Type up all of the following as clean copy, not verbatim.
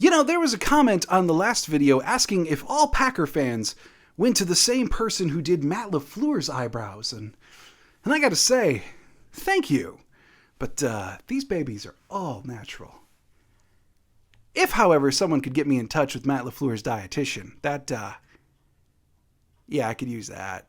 There was a comment on the last video asking if all Packer fans went to the same person who did Matt LaFleur's eyebrows. And I gotta say, thank you. But these babies are all natural. If, however, someone could get me in touch with Matt LaFleur's dietitian, yeah, I could use that.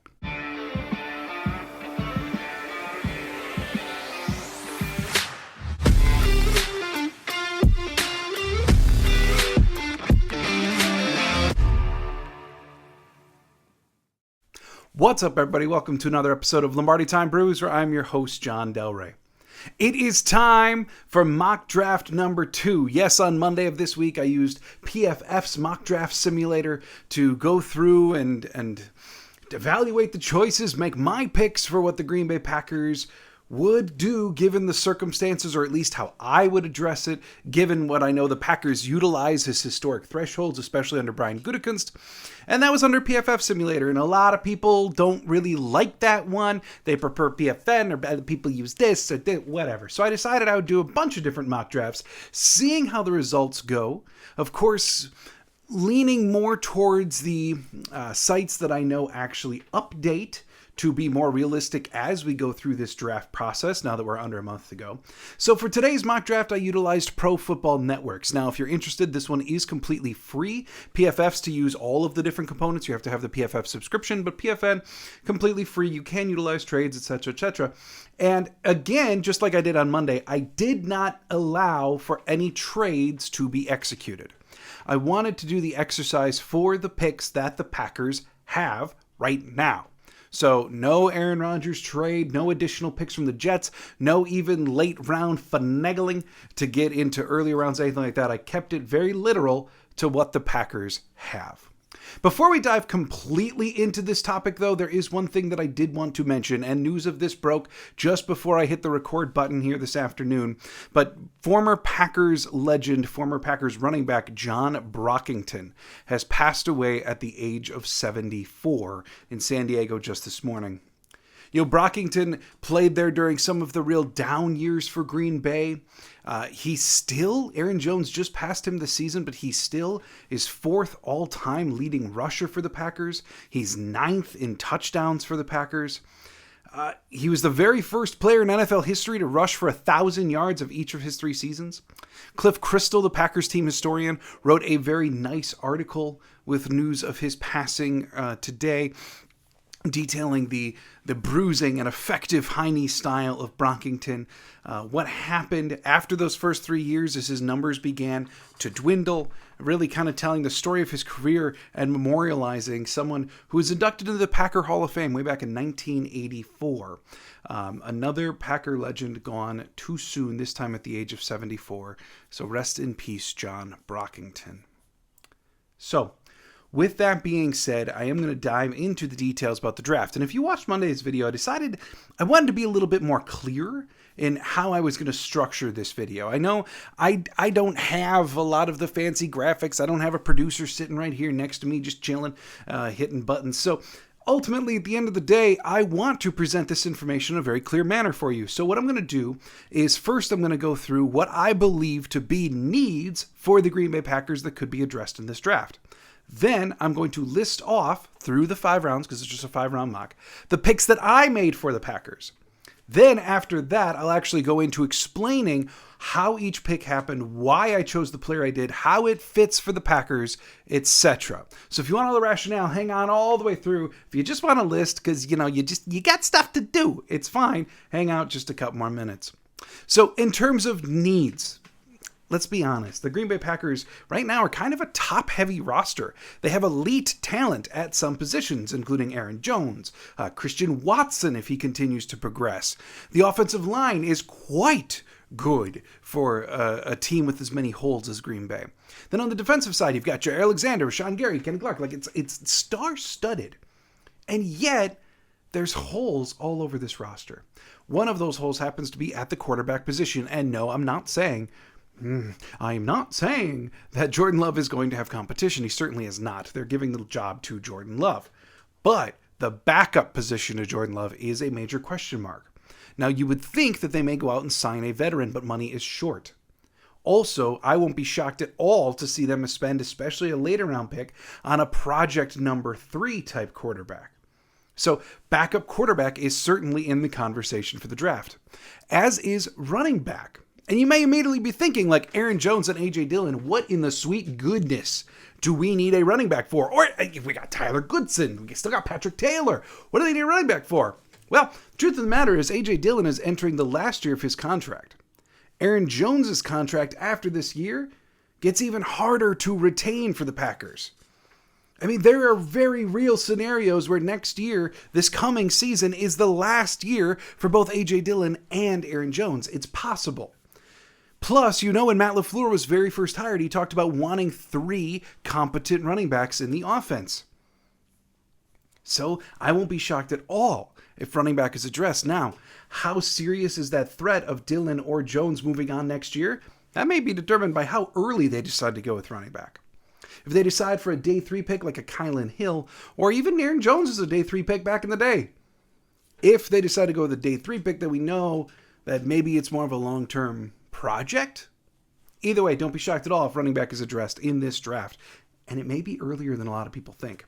What's up, everybody? Welcome to another episode of Lombardi Time Brews, where I'm your host, John Del Rey. It is time for mock draft number 2. Yes, on Monday of this week, I used PFF's mock draft simulator to go through and evaluate the choices, make my picks for what the Green Bay Packers would do given the circumstances, or at least how I would address it, given what I know the Packers utilize as historic thresholds, especially under Brian Gutekunst. And that was under PFF Simulator, and a lot of people don't really like that one. They prefer PFN, or other people use this, or whatever. So I decided I would do a bunch of different mock drafts, seeing how the results go. Of course, leaning more towards the sites that I know actually update to be more realistic as we go through this draft process, now that we're under a month to go. So for today's mock draft, I utilized Pro Football Networks. Now, if you're interested, this one is completely free. PFF's to use all of the different components. You have to have the PFF subscription, but PFN, completely free. You can utilize trades, etc., etc. And again, just like I did on Monday, I did not allow for any trades to be executed. I wanted to do the exercise for the picks that the Packers have right now. So no Aaron Rodgers trade, no additional picks from the Jets, no even late round finagling to get into early rounds, anything like that. I kept it very literal to what the Packers have. Before we dive completely into this topic, though, there is one thing that I did want to mention, and news of this broke just before I hit the record button here this afternoon. But former Packers legend, former Packers running back John Brockington has passed away at the age of 74 in San Diego just this morning. Brockington played there during some of the real down years for Green Bay. Aaron Jones just passed him this season, but he still is 4th all-time leading rusher for the Packers. He's 9th in touchdowns for the Packers. He was the very first player in NFL history to rush for 1,000 yards of each of his 3 seasons. Cliff Christle, the Packers team historian, wrote a very nice article with news of his passing today, detailing the bruising and effective high-knee style of Brockington. What happened after those first 3 years as his numbers began to dwindle, really kind of telling the story of his career and memorializing someone who was inducted into the Packer Hall of Fame way back in 1984. Another Packer legend gone too soon, this time at the age of 74. So rest in peace, John Brockington. So, with that being said, I am going to dive into the details about the draft. And if you watched Monday's video, I decided I wanted to be a little bit more clear in how I was going to structure this video. I know I don't have a lot of the fancy graphics. I don't have a producer sitting right here next to me just chilling, hitting buttons. So ultimately, at the end of the day, I want to present this information in a very clear manner for you. So what I'm going to do is first I'm going to go through what I believe to be needs for the Green Bay Packers that could be addressed in this draft. Then I'm going to list off through the 5 rounds, because it's just a 5-round mock, the picks that I made for the Packers. Then after that, I'll actually go into explaining how each pick happened, why I chose the player I did, how it fits for the Packers, etc. So if you want all the rationale, hang on all the way through. If you just want to list, because you got stuff to do, it's fine. Hang out just a couple more minutes. So in terms of needs, let's be honest, the Green Bay Packers right now are kind of a top-heavy roster. They have elite talent at some positions, including Aaron Jones, Christian Watson if he continues to progress. The offensive line is quite good for a team with as many holes as Green Bay. Then on the defensive side, you've got Jair Alexander, Rashawn Gary, Kenny Clark. It's star-studded. And yet, there's holes all over this roster. One of those holes happens to be at the quarterback position. And no, I'm not saying that Jordan Love is going to have competition. He certainly is not. They're giving the job to Jordan Love. But the backup position of Jordan Love is a major question mark. Now, you would think that they may go out and sign a veteran, but money is short. Also, I won't be shocked at all to see them spend, especially a later round pick, on a project number 3 type quarterback. So backup quarterback is certainly in the conversation for the draft, as is running back. And you may immediately be thinking, like Aaron Jones and A.J. Dillon, what in the sweet goodness do we need a running back for? Or we got Tyler Goodson, we still got Patrick Taylor. What do they need a running back for? Well, the truth of the matter is A.J. Dillon is entering the last year of his contract. Aaron Jones's contract after this year gets even harder to retain for the Packers. I mean, there are very real scenarios where next year, this coming season, is the last year for both A.J. Dillon and Aaron Jones. It's possible. Plus, when Matt LaFleur was very first hired, he talked about wanting 3 competent running backs in the offense. So I won't be shocked at all if running back is addressed. Now, how serious is that threat of Dillon or Jones moving on next year? That may be determined by how early they decide to go with running back. If they decide for a day 3 pick like a Kylan Hill, or even Aaron Jones is a day 3 pick back in the day. If they decide to go with a day 3 pick, then we know that maybe it's more of a long-term project. Either way, don't be shocked at all if running back is addressed in this draft. And it may be earlier than a lot of people think.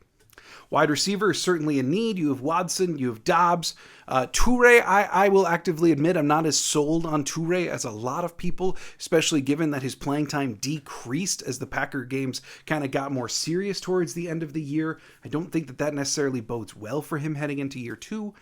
Wide receiver is certainly a need. You have Watson, you have Dobbs. Toure, I will actively admit I'm not as sold on Toure as a lot of people, especially given that his playing time decreased as the Packer games kind of got more serious towards the end of the year. I don't think that necessarily bodes well for him heading into year 2.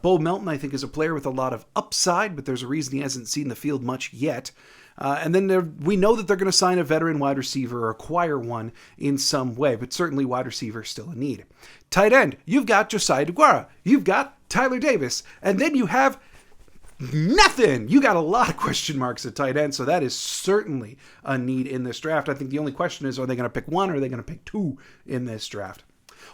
Bo Melton, I think, is a player with a lot of upside, but there's a reason he hasn't seen the field much yet. And then we know that they're going to sign a veteran wide receiver or acquire one in some way, but certainly wide receiver is still a need. Tight end, you've got Josiah DeGuara. You've got Tyler Davis. And then you have nothing. You got a lot of question marks at tight end, so that is certainly a need in this draft. I think the only question is, are they going to pick 1 or are they going to pick 2 in this draft?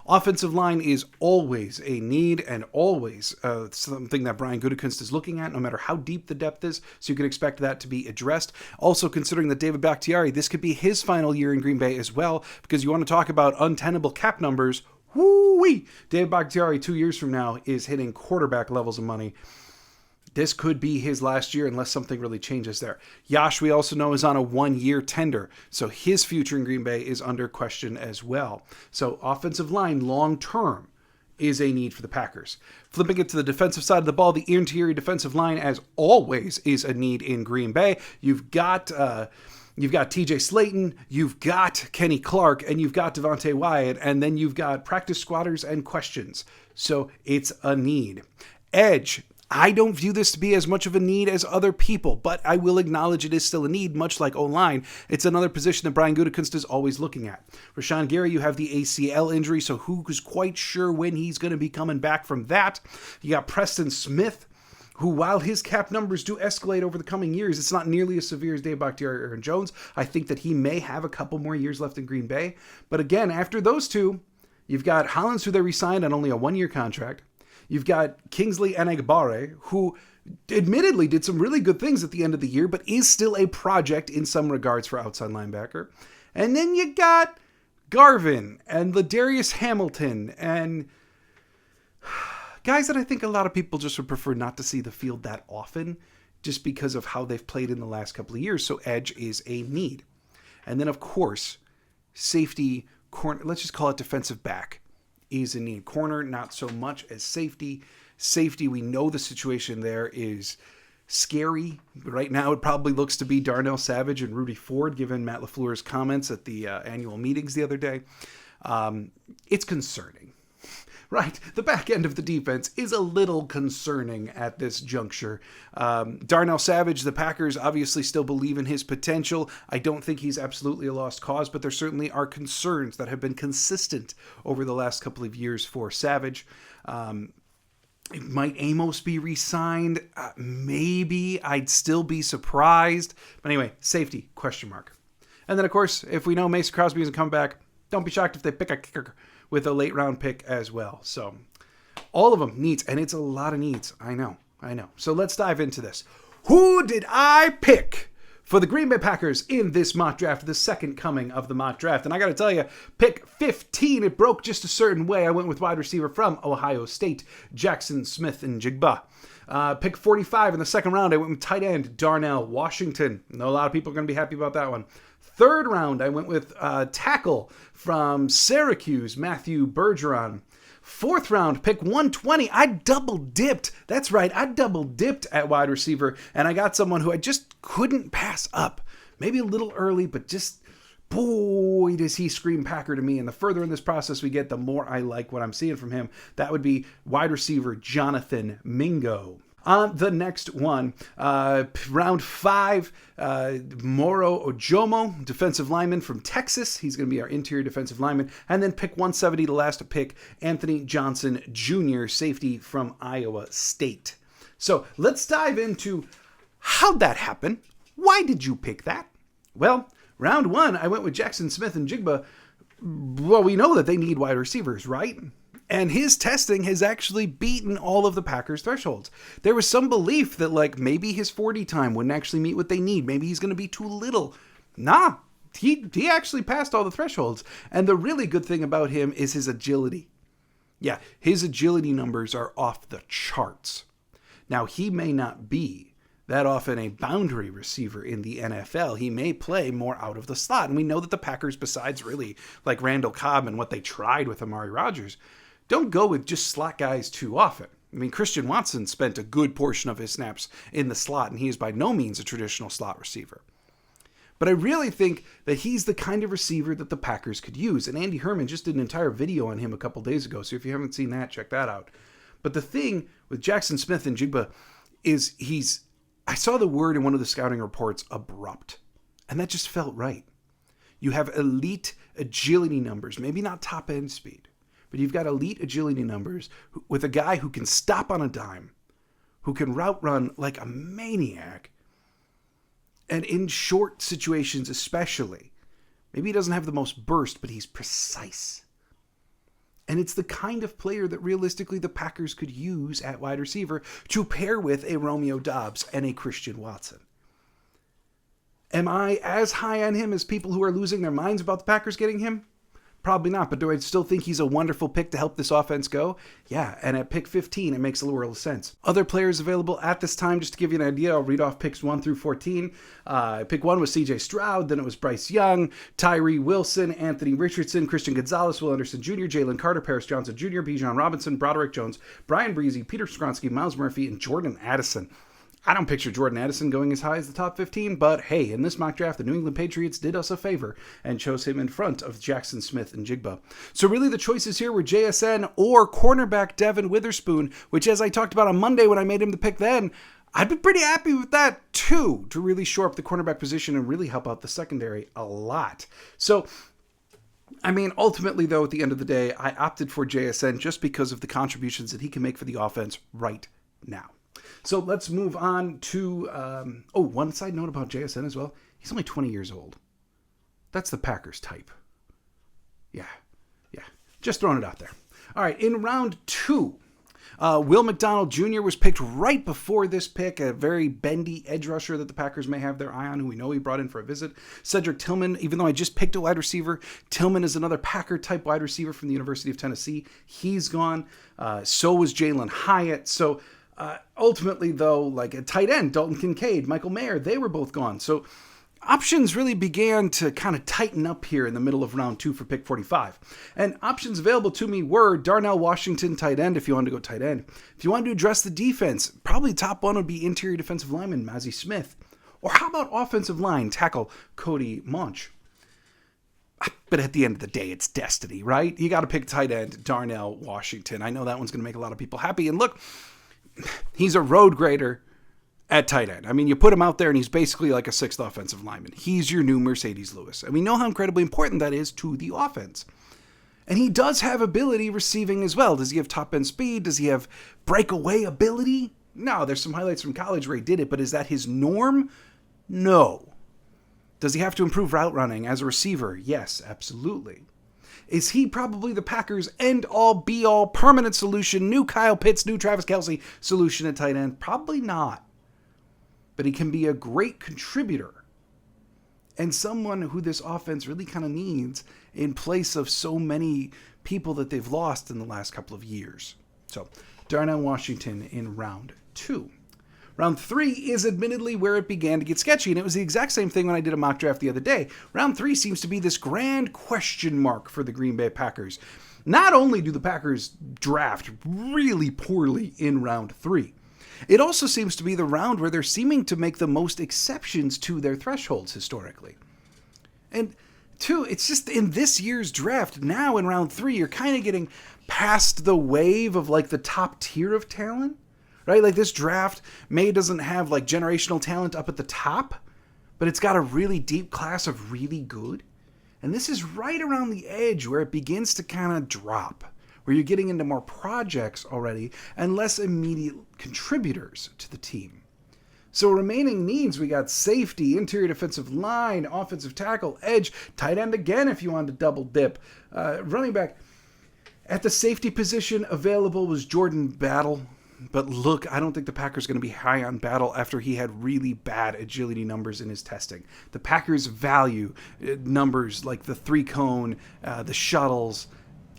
Offensive line is always a need and always something that Brian Gutekunst is looking at, no matter how deep the depth is, so you can expect that to be addressed. Also, considering that David Bakhtiari, this could be his final year in Green Bay as well, because you want to talk about untenable cap numbers. Woo-wee! David Bakhtiari 2 years from now is hitting quarterback levels of money. This could be his last year unless something really changes there. Yash, we also know, is on a 1-year tender, so his future in Green Bay is under question as well. So offensive line long-term is a need for the Packers. Flipping it to the defensive side of the ball, the interior defensive line, as always, is a need in Green Bay. You've got TJ Slayton, you've got Kenny Clark, and you've got Devontae Wyatt, and then you've got practice squatters and questions. So it's a need. Edge. I don't view this to be as much of a need as other people, but I will acknowledge it is still a need, much like O-line. It's another position that Brian Gutekunst is always looking at. Rashawn Gary, you have the ACL injury, so who's quite sure when he's going to be coming back from that? You got Preston Smith, who, while his cap numbers do escalate over the coming years, it's not nearly as severe as Dave Bakhtiari or Aaron Jones. I think that he may have a couple more years left in Green Bay. But again, after those two, you've got Hollins, who they re-signed on only a 1-year contract. You've got Kingsley Enagbare, who admittedly did some really good things at the end of the year, but is still a project in some regards for outside linebacker. And then you got Garvin and Ladarius Hamilton and guys that I think a lot of people just would prefer not to see the field that often just because of how they've played in the last couple of years. So edge is a need. And then, of course, safety, corner, let's just call it defensive back, is a need. Corner, not so much as safety. Safety, we know the situation there is scary. Right now, it probably looks to be Darnell Savage and Rudy Ford, given Matt LaFleur's comments at the annual meetings the other day. It's concerning, right? The back end of the defense is a little concerning at this juncture. Darnell Savage, the Packers obviously still believe in his potential. I don't think he's absolutely a lost cause, but there certainly are concerns that have been consistent over the last couple of years for Savage. Might Amos be re-signed? Maybe. I'd still be surprised. But anyway, safety, question mark. And then, of course, if we know Mason Crosby isn't coming back, don't be shocked if they pick a kicker with a late round pick as well. So all of them needs, and it's a lot of needs. I know. So let's dive into this. Who did I pick for the Green Bay Packers in this mock draft, the second coming of the mock draft? And I got to tell you, pick 15, it broke just a certain way. I went with wide receiver from Ohio State, Jackson Smith and Jigba. Pick 45 in the second round, I went with tight end Darnell Washington. I know a lot of people are going to be happy about that one. Third round, I went with tackle from Syracuse, Matthew Bergeron. Fourth round, pick 120. I double dipped. That's right, I double dipped at wide receiver, and I got someone who I just couldn't pass up. Maybe a little early, but just, boy, does he scream Packer to me. And the further in this process we get, the more I like what I'm seeing from him. That would be wide receiver Jonathan Mingo. On the next one, round 5, Moro Ojomo, defensive lineman from Texas. He's going to be our interior defensive lineman. And then pick 170, the last pick, Anthony Johnson Jr., safety from Iowa State. So let's dive into how'd that happen. Why did you pick that? Well, round 1, I went with Jackson Smith and Jigba. Well, we know that they need wide receivers, right? And his testing has actually beaten all of the Packers' thresholds. There was some belief that, like, maybe his 40 time wouldn't actually meet what they need. Maybe he's going to be too little. Nah, he actually passed all the thresholds. And the really good thing about him is his agility. Yeah, his agility numbers are off the charts. Now, he may not be that often a boundary receiver in the NFL. He may play more out of the slot. And we know that the Packers, besides really like Randall Cobb and what they tried with Aaron Rodgers, don't go with just slot guys too often. I mean, Christian Watson spent a good portion of his snaps in the slot, and he is by no means a traditional slot receiver. But I really think that he's the kind of receiver that the Packers could use. And Andy Herman just did an entire video on him a couple days ago, so if you haven't seen that, check that out. But the thing with Jackson Smith and Jigba is I saw the word in one of the scouting reports, abrupt. And that just felt right. You have elite agility numbers, maybe not top end speed, but you've got elite agility numbers with a guy who can stop on a dime, who can route run like a maniac, and in short situations especially. Maybe he doesn't have the most burst, but he's precise. And it's the kind of player that realistically the Packers could use at wide receiver to pair with a Romeo Doubs and a Christian Watson. Am I as high on him as people who are losing their minds about the Packers getting him? Probably not, but do I still think he's a wonderful pick to help this offense go? Yeah, and at pick 15, it makes a world of sense. Other players available at this time, just to give you an idea, I'll read off picks 1 through 14. Pick 1 was C.J. Stroud, then it was Bryce Young, Tyree Wilson, Anthony Richardson, Christian Gonzalez, Will Anderson Jr., Jalen Carter, Paris Johnson Jr., Bijan Robinson, Broderick Jones, Brian Breezy, Peter Skronsky, Miles Murphy, and Jordan Addison. I don't picture Jordan Addison going as high as the top 15, but hey, in this mock draft, the New England Patriots did us a favor and chose him in front of Jackson Smith and Jigba. So really the choices here were JSN or cornerback Devin Witherspoon, which as I talked about on Monday when I made him the pick then, I'd be pretty happy with that too, to really shore up the cornerback position and really help out the secondary a lot. So I mean, ultimately, though, at the end of the day, I opted for JSN just because of the contributions that he can make for the offense right now. So let's move on to, one side note about JSN as well. He's only 20 years old. That's the Packers type. Yeah. Just throwing it out there. All right, in round 2, Will McDonald Jr. was picked right before this pick, a very bendy edge rusher that the Packers may have their eye on, who we know he brought in for a visit. Cedric Tillman, even though I just picked a wide receiver, Tillman is another Packer-type wide receiver from the University of Tennessee. He's gone. So was Jalen Hyatt. So ultimately, though, like a tight end, Dalton Kincaid, Michael Mayer, they were both gone. So options really began to kind of tighten up here in the middle of round 2 for pick 45. And options available to me were Darnell Washington, tight end, if you wanted to go tight end. If you wanted to address the defense, probably top one would be interior defensive lineman Mazi Smith. Or how about offensive line tackle Cody Monch? But at the end of the day, it's destiny, right? You got to pick tight end Darnell Washington. I know that one's going to make a lot of people happy. And look, he's a road grader at tight end. I mean, you put him out there and he's basically like a 6th offensive lineman. He's your new Mercedes Lewis. And we know how incredibly important that is to the offense. And he does have ability receiving as well. Does he have top end speed? Does he have breakaway ability? No, there's some highlights from college where he did it, but is that his norm? No. Does he have to improve route running as a receiver? Yes, absolutely. Is he probably the Packers' end-all, be-all, permanent solution, new Kyle Pitts, new Travis Kelce solution at tight end? Probably not. But he can be a great contributor and someone who this offense really kind of needs in place of so many people that they've lost in the last couple of years. So, Darnell Washington in round 2. Round 3 is admittedly where it began to get sketchy, and it was the exact same thing when I did a mock draft the other day. Round 3 seems to be this grand question mark for the Green Bay Packers. Not only do the Packers draft really poorly in round 3, it also seems to be the round where they're seeming to make the most exceptions to their thresholds historically. And 2, it's just in this year's draft, now in round 3, you're kind of getting past the wave of like the top tier of talent. Right? Like this draft doesn't have like generational talent up at the top, but it's got a really deep class of really good. And this is right around the edge where it begins to kind of drop, where you're getting into more projects already and less immediate contributors to the team. So remaining needs, we got safety, interior defensive line, offensive tackle, edge, tight end again if you wanted to double dip, running back. At the safety position available was Jordan Battle. But look, I don't think the Packers are going to be high on Battle after he had really bad agility numbers in his testing. The Packers value numbers like the 3-cone, the shuttles,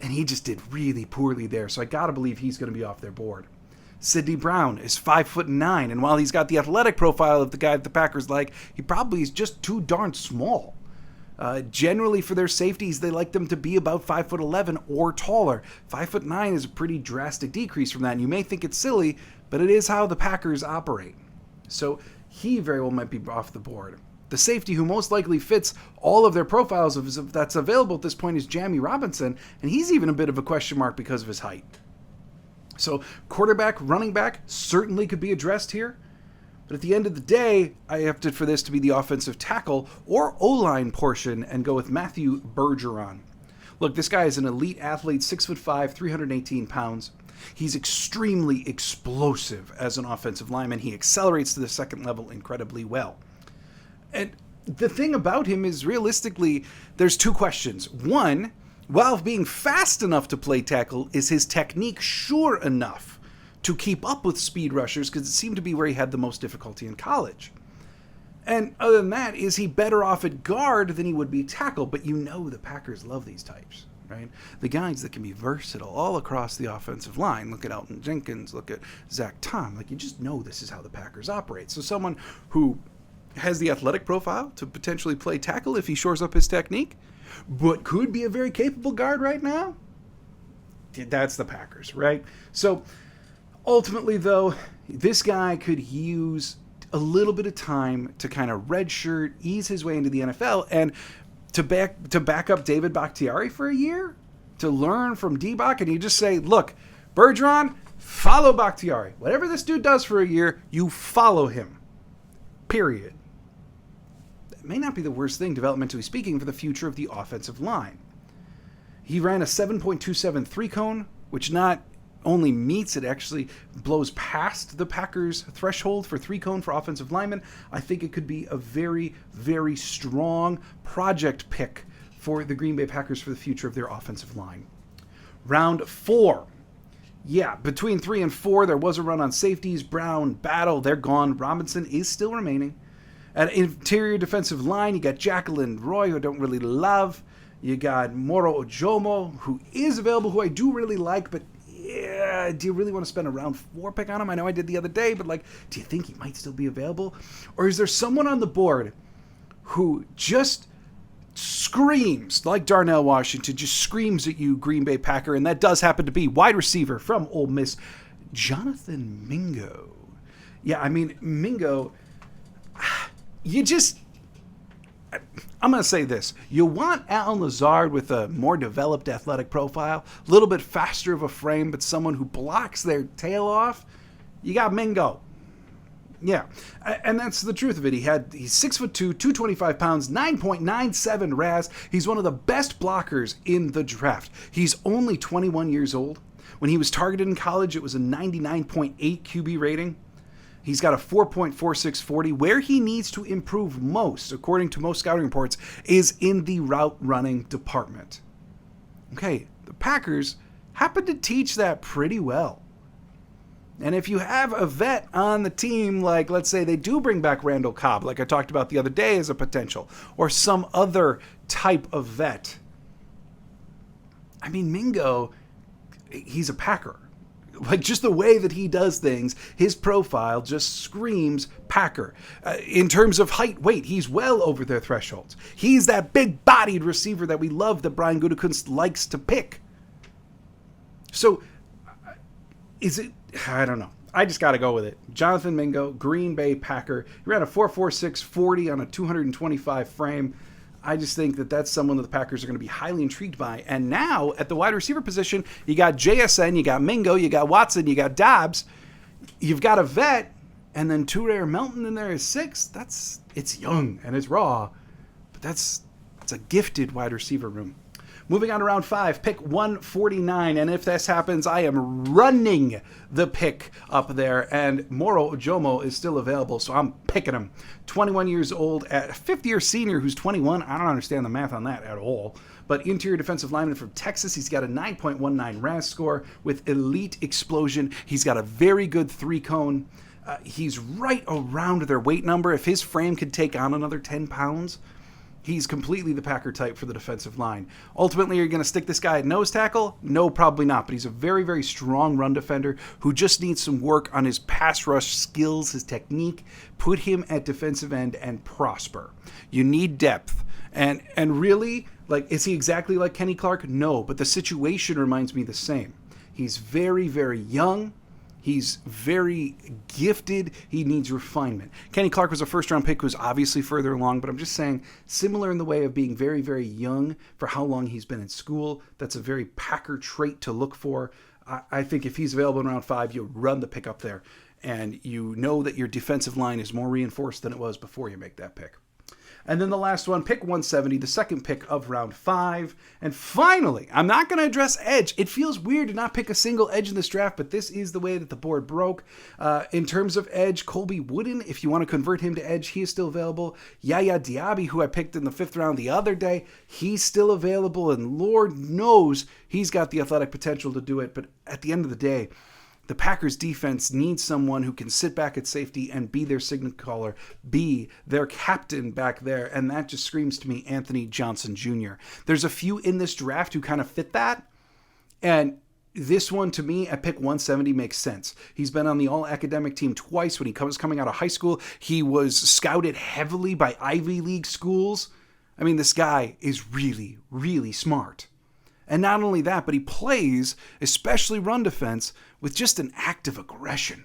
and he just did really poorly there. So I got to believe he's going to be off their board. Sidney Brown is 5'9", and while he's got the athletic profile of the guy that the Packers like, he probably is just too darn small. Generally, for their safeties, they like them to be about 5'11" or taller. 5'9" is a pretty drastic decrease from that, and you may think it's silly, but it is how the Packers operate. So he very well might be off the board. The safety who most likely fits all of their profiles that's available at this point is Jammie Robinson, and he's even a bit of a question mark because of his height. So quarterback, running back certainly could be addressed here. But at the end of the day, I opted for this to be the offensive tackle or O-line portion and go with Matthew Bergeron. Look, this guy is an elite athlete, 6'5", 318 pounds. He's extremely explosive as an offensive lineman. He accelerates to the second level incredibly well. And the thing about him is, realistically, there's 2 questions. One, while being fast enough to play tackle, is his technique sure enough to keep up with speed rushers, because it seemed to be where he had the most difficulty in college? And other than that, is he better off at guard than he would be tackle? But you know the Packers love these types, right? The guys that can be versatile all across the offensive line. Look at Elton Jenkins, look at Zach Tom. Like, you just know this is how the Packers operate. So someone who has the athletic profile to potentially play tackle if he shores up his technique, but could be a very capable guard right now, that's the Packers, right? So ultimately, though, this guy could use a little bit of time to kind of redshirt, ease his way into the NFL, and to back up David Bakhtiari for a year, to learn from D-Bach, and you just say, look, Bergeron, follow Bakhtiari. Whatever this dude does for a year, you follow him. Period. That may not be the worst thing, developmentally speaking, for the future of the offensive line. He ran a 7.27 3-cone, which not only meets, it actually blows past the Packers' threshold for 3-cone for offensive linemen. I think it could be a very, very strong project pick for the Green Bay Packers for the future of their offensive line. Round 4. Yeah, between 3 and 4, there was a run on safeties. Brown, Battle, they're gone. Robinson is still remaining. At interior defensive line, you got Jacqueline Roy, who I don't really love. You got Moro Ojomo, who is available, who I do really like, but yeah, do you really want to spend a round 4 pick on him? I know I did the other day, but like, do you think he might still be available? Or is there someone on the board who just screams, like Darnell Washington, just screams at you, Green Bay Packer, and that does happen to be wide receiver from Ole Miss, Jonathan Mingo. Yeah, I mean, Mingo, I'm going to say this. You want Alan Lazard with a more developed athletic profile, a little bit faster of a frame, but someone who blocks their tail off, you got Mingo. Yeah, and that's the truth of it. He's 6'2", 225 pounds, 9.97 RAS. He's one of the best blockers in the draft. He's only 21 years old. When he was targeted in college, it was a 99.8 QB rating. He's got a 4.46 40. Where he needs to improve most, according to most scouting reports, is in the route running department. Okay, the Packers happen to teach that pretty well. And if you have a vet on the team, like let's say they do bring back Randall Cobb, like I talked about the other day as a potential, or some other type of vet. I mean, Mingo, he's a Packer. like just the way that he does things, his profile just screams Packer. In terms of height, weight, he's well over their thresholds. He's that big-bodied receiver that we love that Brian Gutekunst likes to pick. So, is it... I don't know. I just got to go with it. Jonathan Mingo, Green Bay Packer. He ran a 4.46 40 on a 225 frame. I just think that that's someone that the Packers are going to be highly intrigued by. And now, at the wide receiver position, you got JSN, you got Mingo, you got Watson, you got Dobbs. You've got a vet, and then Toure Melton in there is 6. It's young, and it's raw. But it's a gifted wide receiver room. Moving on to round 5, pick 149, and if this happens, I am running the pick up there, and Moro Ojomo is still available, so I'm picking him. 21 years old, a fifth-year senior who's 21. I don't understand the math on that at all, but interior defensive lineman from Texas. He's got a 9.19 RAS score with elite explosion. He's got a very good 3-cone. He's right around their weight number. If his frame could take on another 10 pounds, he's completely the Packer type for the defensive line. Ultimately, you're going to stick this guy at nose tackle? No, probably not. But he's a very, very strong run defender who just needs some work on his pass rush skills, his technique. Put him at defensive end and prosper. You need depth. And really, like, is he exactly like Kenny Clark? No, but the situation reminds me the same. He's very, very young. He's very gifted. He needs refinement. Kenny Clark was a first-round pick who was obviously further along, but I'm just saying, similar in the way of being very, very young for how long he's been in school. That's a very Packer trait to look for. I think if he's available in round 5, you run the pick up there, and you know that your defensive line is more reinforced than it was before you make that pick. And then the last one, pick 170, the second pick of round 5. And finally, I'm not going to address edge. It feels weird to not pick a single edge in this draft, but this is the way that the board broke. In terms of edge, Colby Wooden, if you want to convert him to edge, he is still available. Yaya Diaby, who I picked in the 5th round the other day, he's still available, and Lord knows he's got the athletic potential to do it. But at the end of the day, the Packers defense needs someone who can sit back at safety and be their signal caller, be their captain back there, and that just screams to me Anthony Johnson Jr. There's a few in this draft who kind of fit that, and this one to me at pick 170 makes sense. He's been on the all-academic team twice when he was coming out of high school. He was scouted heavily by Ivy League schools. I mean, this guy is really, really smart. And not only that, but he plays, especially run defense, with just an act of aggression.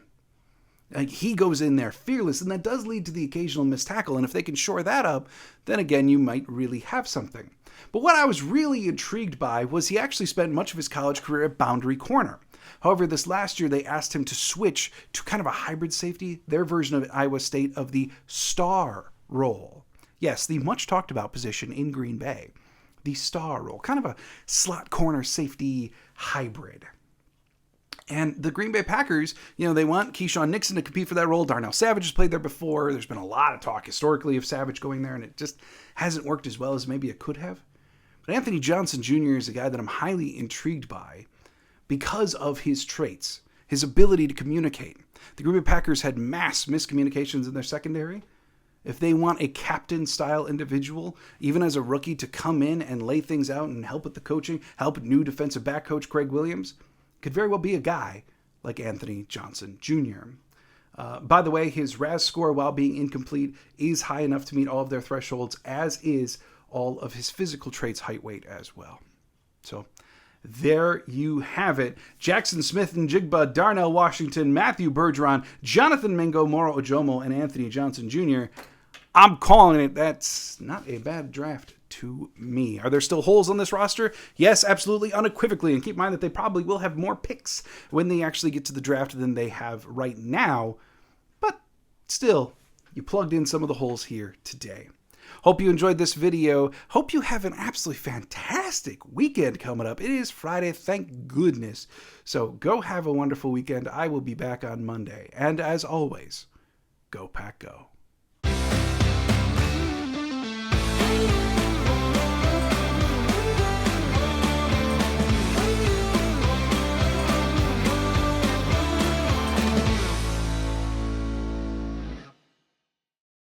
Like, he goes in there fearless, and that does lead to the occasional missed tackle. And if they can shore that up, then again, you might really have something. But what I was really intrigued by was he actually spent much of his college career at boundary corner. However, this last year, they asked him to switch to kind of a hybrid safety, their version of Iowa State of the star role. Yes, the much talked about position in Green Bay. The star role, kind of a slot corner safety hybrid. And the Green Bay Packers, they want Keyshawn Nixon to compete for that role. Darnell Savage has played there before. There's been a lot of talk historically of Savage going there, and it just hasn't worked as well as maybe it could have. But Anthony Johnson Jr. is a guy that I'm highly intrigued by because of his traits, his ability to communicate. The Green Bay Packers had mass miscommunications in their secondary. If they want a captain-style individual, even as a rookie, to come in and lay things out and help with the coaching, help new defensive back coach Craig Williams, could very well be a guy like Anthony Johnson Jr. By the way, his RAS score, while being incomplete, is high enough to meet all of their thresholds, as is all of his physical traits, height, weight as well. So there you have it. Jackson Smith and Jigba, Darnell Washington, Matthew Bergeron, Jonathan Mingo, Moro Ojomo, and Anthony Johnson Jr. I'm calling it. That's not a bad draft to me. Are there still holes on this roster? Yes, absolutely, unequivocally. And keep in mind that they probably will have more picks when they actually get to the draft than they have right now. But still, you plugged in some of the holes here today. Hope you enjoyed this video. Hope you have an absolutely fantastic weekend coming up. It is Friday, thank goodness. So go have a wonderful weekend. I will be back on Monday. And as always, go Pack Go.